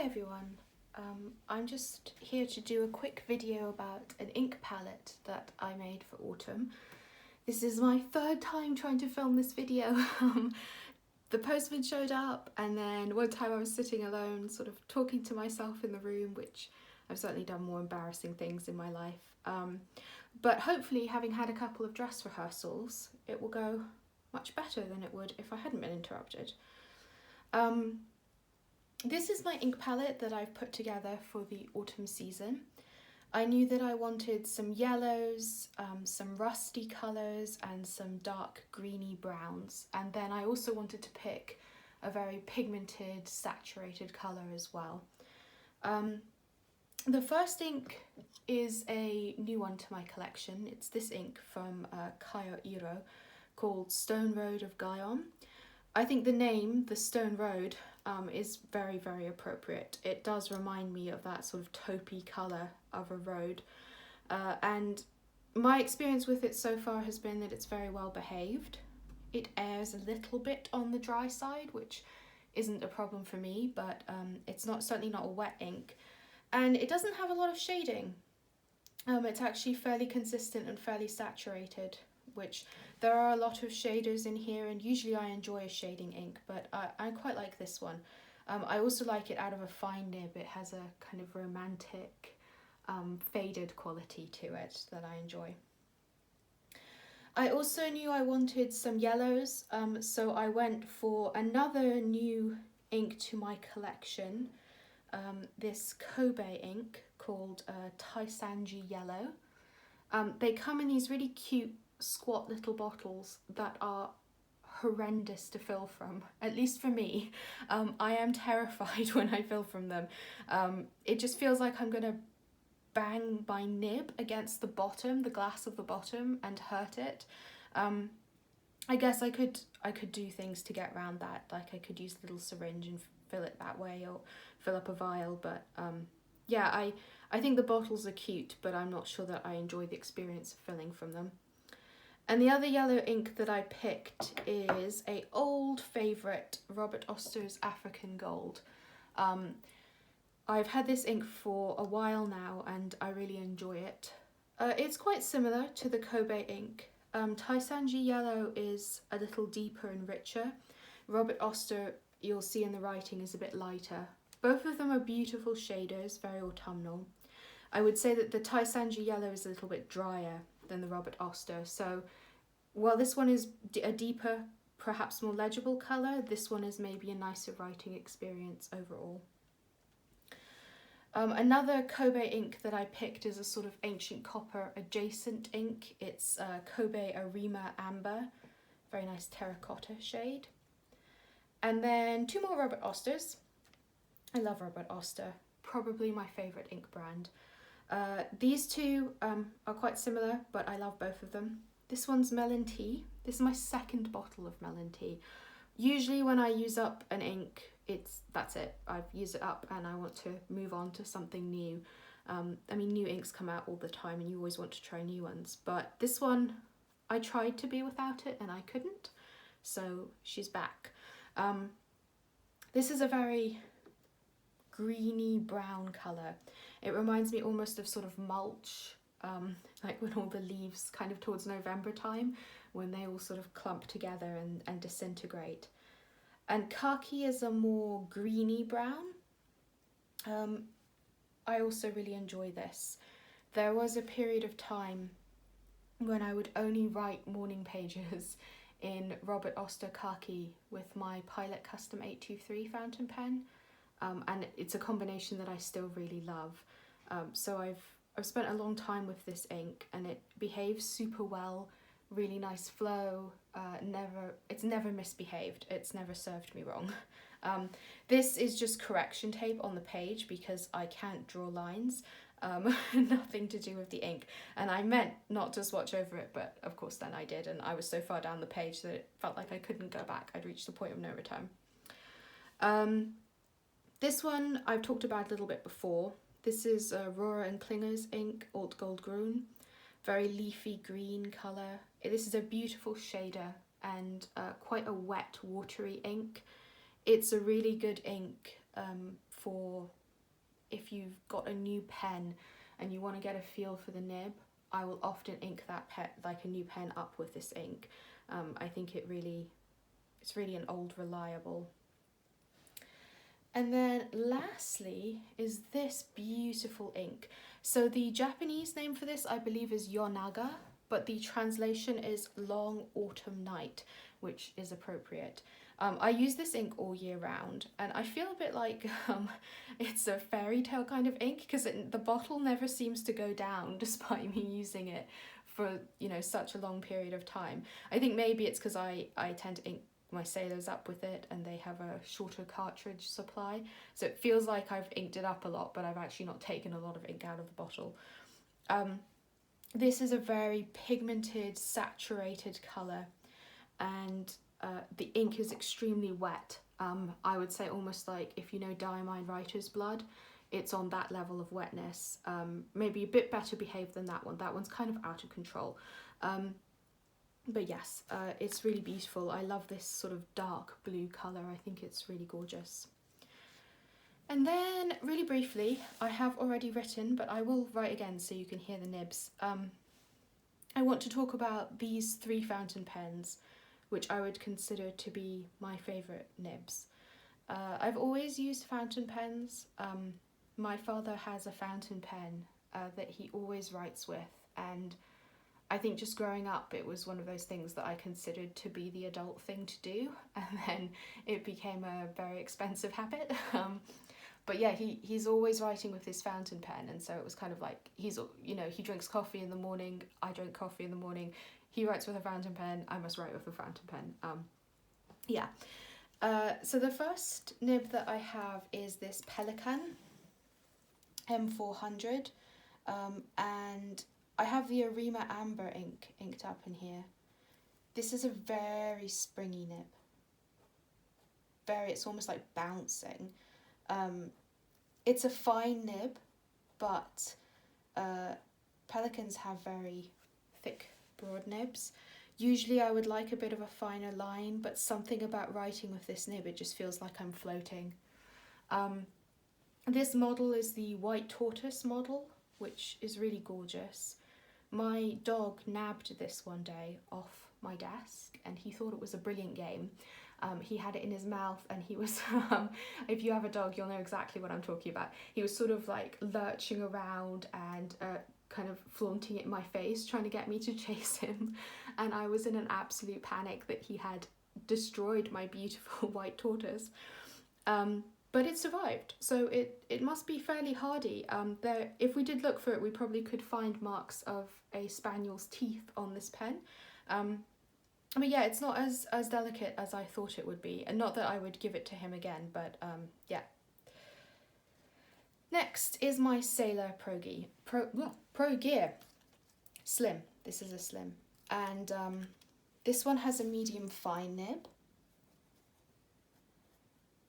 Hi everyone, I'm just here to do a quick video about an ink palette that I made for autumn. This is my third time trying to film this video. The postman showed up and then one time I was sitting alone sort of talking to myself in the room, which I've certainly done more embarrassing things in my life. But hopefully, having had a couple of dress rehearsals, it will go much better than it would if I hadn't been interrupted. This is my ink palette that I've put together for the autumn season. I knew that I wanted some yellows, some rusty colours and some dark greeny browns, and then I also wanted to pick a very pigmented, saturated colour as well. The first ink is a new one to my collection. It's this ink from Kyo-Iro called Stone Road of Gion. I think the name, the Stone Road, is very, very appropriate. It does remind me of that sort of taupey colour of a road. And my experience with it so far has been that it's very well behaved. It airs a little bit on the dry side, which isn't a problem for me, but it's certainly not a wet ink. And it doesn't have a lot of shading. It's actually fairly consistent and fairly saturated, which there are a lot of shaders in here, and usually I enjoy a shading ink, but I quite like this one. I also like it out of a fine nib. It has a kind of romantic, faded quality to it that I enjoy. I also knew I wanted some yellows, so I went for another new ink to my collection, this Kobe ink called Taisanji Yellow. They come in these really cute squat little bottles that are horrendous to fill from, at least for me. I am terrified when I fill from them. It just feels like I'm gonna bang my nib against the bottom, the glass of the bottom, and hurt it. I guess I could do things to get around that, like I could use a little syringe and fill it that way, or fill up a vial, but yeah, I think the bottles are cute, but I'm not sure that I enjoy the experience of filling from them. And the other yellow ink that I picked is a old favourite, Robert Oster's African Gold. I've had this ink for a while now and I really enjoy it. It's quite similar to the Kobe ink. Taisanji Yellow is a little deeper and richer. Robert Oster, you'll see in the writing, is a bit lighter. Both of them are beautiful shaders, very autumnal. I would say that the Taisanji Yellow is a little bit drier than the Robert Oster, so while this one is a deeper, perhaps more legible colour, this one is maybe a nicer writing experience overall. Another Kobe ink that I picked is a sort of ancient copper adjacent ink. It's Kobe Arima Amber, very nice terracotta shade. And then two more Robert Osters. I love Robert Oster, probably my favourite ink brand. These two are quite similar, but I love both of them. This one's Melon Tea. This is my second bottle of Melon Tea. Usually when I use up an ink, that's it. I've used it up and I want to move on to something new. I mean, new inks come out all the time and you always want to try new ones, but this one, I tried to be without it and I couldn't, so she's back. This is a very greeny brown colour. It reminds me almost of sort of mulch, like when all the leaves kind of towards November time, when they all sort of clump together and disintegrate. And Khakhi is a more greeny brown. I also really enjoy this. There was a period of time when I would only write morning pages in Robert Oster Khakhi with my Pilot Custom 823 fountain pen. And it's a combination that I still really love. So I've spent a long time with this ink and it behaves super well, really nice flow, it's never misbehaved, it's never served me wrong. This is just correction tape on the page because I can't draw lines, nothing to do with the ink. And I meant not to swatch over it, but of course then I did, and I was so far down the page that it felt like I couldn't go back. I'd reached the point of no return. This one I've talked about a little bit before. This is Rohrer and Klinger's ink, Alt-Goldgrün. Very leafy green colour. This is a beautiful shader and quite a wet, watery ink. It's a really good ink for if you've got a new pen and you want to get a feel for the nib. I will often ink that like a new pen up with this ink. I think it's really an old reliable. And then lastly is this beautiful ink. So the Japanese name for this, I believe, is Yonaga, but the translation is Long Autumn Night, which is appropriate. I use this ink all year round, and I feel a bit like it's a fairy tale kind of ink, because the bottle never seems to go down despite me using it for, you know, such a long period of time. I think maybe it's because I tend to ink my sailors up with it, and they have a shorter cartridge supply, so it feels like I've inked it up a lot, but I've actually not taken a lot of ink out of the bottle. This is a very pigmented, saturated colour, and the ink is extremely wet. I would say almost like, if you know Diamine Writer's Blood, it's on that level of wetness. Maybe a bit better behaved than that one. That one's kind of out of control. But yes, it's really beautiful. I love this sort of dark blue colour. I think it's really gorgeous. And then, really briefly, I have already written, but I will write again so you can hear the nibs. I want to talk about these 3 fountain pens, which I would consider to be my favourite nibs. I've always used fountain pens. My father has a fountain pen that he always writes with, and I think just growing up it was one of those things that I considered to be the adult thing to do, and then it became a very expensive habit. But yeah, he's always writing with his fountain pen, and so it was kind of like, he drinks coffee in the morning, I drink coffee in the morning, he writes with a fountain pen, I must write with a fountain pen. So the first nib that I have is this Pelikan M400, and I have the Arima Amber ink inked up in here. This is a very springy nib. It's almost like bouncing. It's a fine nib, but Pelikans have very thick, broad nibs. Usually I would like a bit of a finer line, but something about writing with this nib, it just feels like I'm floating. This model is the white tortoise model, which is really gorgeous. My dog nabbed this one day off my desk, and he thought it was a brilliant game. He had it in his mouth, and he was, if you have a dog, you'll know exactly what I'm talking about. He was sort of like lurching around and kind of flaunting it in my face, trying to get me to chase him. And I was in an absolute panic that he had destroyed my beautiful white tortoise. But it survived, so it must be fairly hardy. If we did look for it, we probably could find marks of a spaniel's teeth on this pen. But yeah, it's not as delicate as I thought it would be, and not that I would give it to him again, but yeah. Next is my Sailor Pro Gear Slim. This is a slim, and this one has a medium fine nib.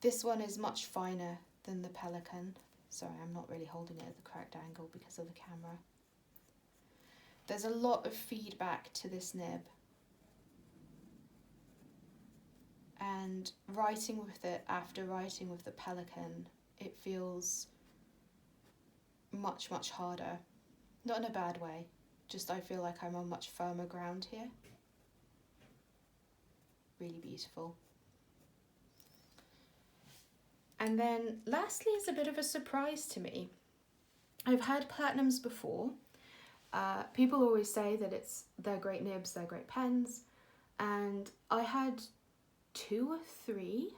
This one is much finer than the Pelikan. Sorry, I'm not really holding it at the correct angle because of the camera. There's a lot of feedback to this nib. And writing with it after writing with the Pelikan, it feels much, much harder. Not in a bad way, just I feel like I'm on much firmer ground here. Really beautiful. And then lastly is a bit of a surprise to me. I've had platinums before. People always say that they're great nibs, they're great pens, and I had 2 or 3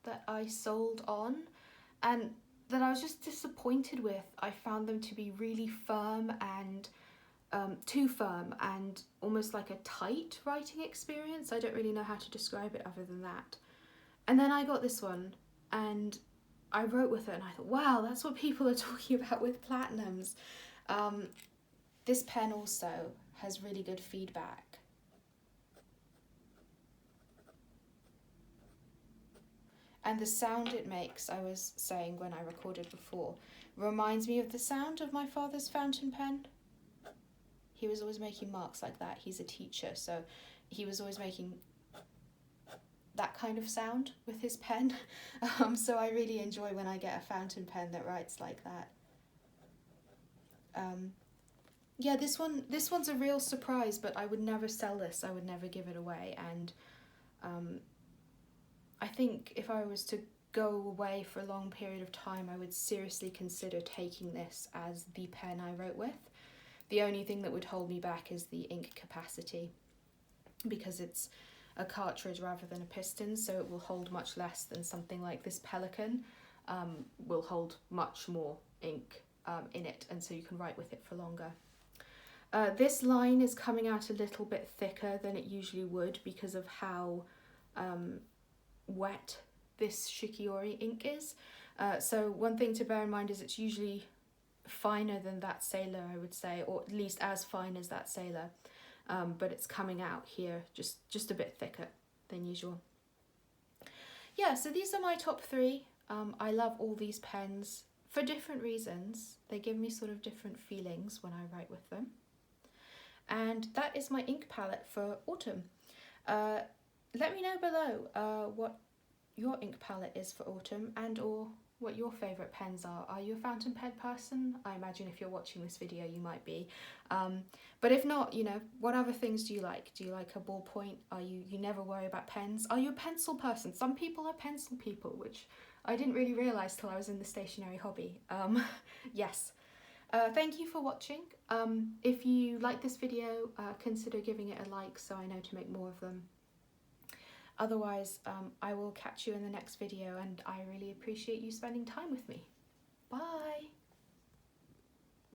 that I sold on and that I was just disappointed with. I found them to be really firm and too firm and almost like a tight writing experience. I don't really know how to describe it other than that. And then I got this one and I wrote with it and I thought, wow, that's what people are talking about with platinums. This pen also has really good feedback. And the sound it makes, I was saying when I recorded before, reminds me of the sound of my father's fountain pen. He was always making marks like that. He's a teacher, so he was always making that kind of sound with his pen. So I really enjoy when I get a fountain pen that writes like that. Yeah, this one's a real surprise, but I would never sell this. I would never give it away. And I think if I was to go away for a long period of time, I would seriously consider taking this as the pen I wrote with. The only thing that would hold me back is the ink capacity, because it's a cartridge rather than a piston, so it will hold much less than something like this Pelikan will hold much more ink in it, and so you can write with it for longer. This line is coming out a little bit thicker than it usually would because of how wet this Shikiori ink is. So one thing to bear in mind is it's usually finer than that Sailor, I would say, or at least as fine as that Sailor, but it's coming out here just a bit thicker than usual. Yeah, so these are my top 3. I love all these pens for different reasons. They give me sort of different feelings when I write with them. And that is my ink palette for autumn. Let me know below what your ink palette is for autumn, and or what your favourite pens are. Are you a fountain pen person? I imagine if you're watching this video you might be. But if not, you know, what other things do you like? Do you like a ballpoint? Are you never worry about pens? Are you a pencil person? Some people are pencil people, which I didn't really realise till I was in the stationery hobby. Yes. Thank you for watching. If you like this video, consider giving it a like so I know to make more of them. Otherwise, I will catch you in the next video, and I really appreciate you spending time with me. Bye!